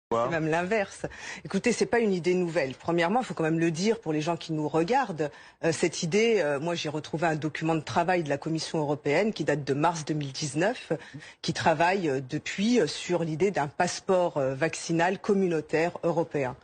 C'est même l'inverse. Écoutez, c'est pas une idée nouvelle. Premièrement, il faut quand même le dire pour les gens qui nous regardent. Cette idée, moi j'ai retrouvé un document de travail de la Commission européenne qui date de mars 2019, qui travaille depuis sur l'idée d'un passeport vaccinal communautaire européen.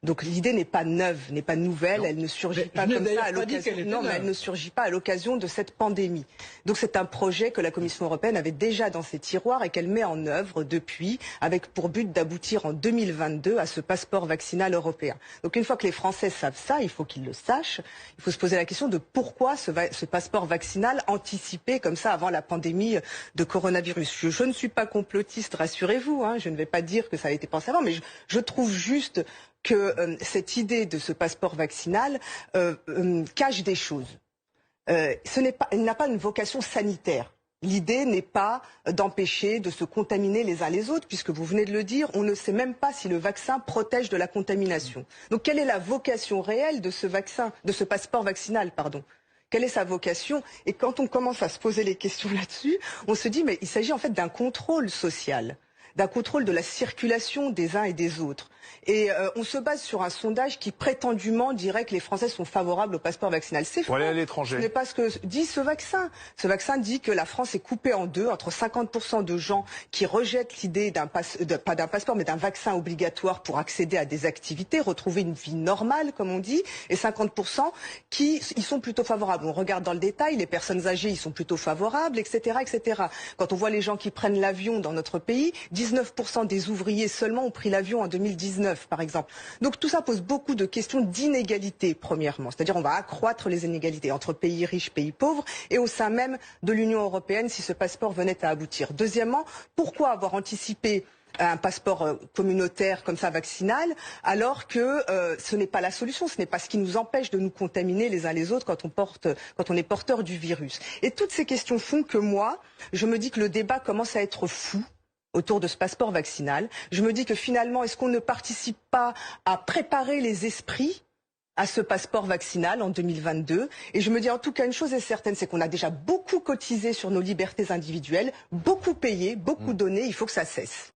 Donc l'idée n'est pas neuve, n'est pas nouvelle, elle ne surgit pas comme ça à l'occasion. Non, mais elle ne surgit pas à l'occasion de cette pandémie. Donc c'est un projet que la Commission européenne avait déjà dans ses tiroirs et qu'elle met en œuvre depuis, avec pour but d'aboutir en 2022 à ce passeport vaccinal européen. Donc une fois que les Français savent ça, il faut qu'ils le sachent. Il faut se poser la question de pourquoi ce passeport vaccinal anticipé comme ça avant la pandémie de coronavirus. Je ne suis pas complotiste, rassurez-vous. Je ne vais pas dire que ça a été pensé avant, mais je trouve juste que cette idée de ce passeport vaccinal cache des choses. Elle n'a pas une vocation sanitaire. L'idée n'est pas d'empêcher de se contaminer les uns les autres, puisque vous venez de le dire, on ne sait même pas si le vaccin protège de la contamination. Donc quelle est la vocation réelle de ce vaccin, de ce passeport vaccinal, pardon ? Quelle est sa vocation? Et quand on commence à se poser les questions là-dessus, on se dit mais il s'agit en fait d'un contrôle social, d'un contrôle de la circulation des uns et des autres. Et on se base sur un sondage qui prétendument dirait que les Français sont favorables au passeport vaccinal. C'est faux. Pour aller à l'étranger. Ce n'est pas ce que dit ce vaccin. Ce vaccin dit que la France est coupée en deux, entre 50% de gens qui rejettent l'idée pas d'un passeport, mais d'un vaccin obligatoire pour accéder à des activités, retrouver une vie normale, comme on dit, et 50% qui y sont plutôt favorables. On regarde dans le détail, les personnes âgées y sont plutôt favorables, etc., etc. Quand on voit les gens qui prennent l'avion dans notre pays, 19% des ouvriers seulement ont pris l'avion en 2019, par exemple. Donc tout ça pose beaucoup de questions d'inégalité, premièrement. C'est-à-dire on va accroître les inégalités entre pays riches, pays pauvres, et au sein même de l'Union européenne si ce passeport venait à aboutir. Deuxièmement, pourquoi avoir anticipé un passeport communautaire comme ça vaccinal, alors que ce n'est pas la solution, ce n'est pas ce qui nous empêche de nous contaminer les uns les autres quand on est porteur du virus. Et toutes ces questions font que moi, je me dis que le débat commence à être fou autour de ce passeport vaccinal. Je me dis que finalement, est-ce qu'on ne participe pas à préparer les esprits à ce passeport vaccinal en 2022? Et je me dis en tout cas une chose est certaine, c'est qu'on a déjà beaucoup cotisé sur nos libertés individuelles, beaucoup payé, beaucoup donné, il faut que ça cesse.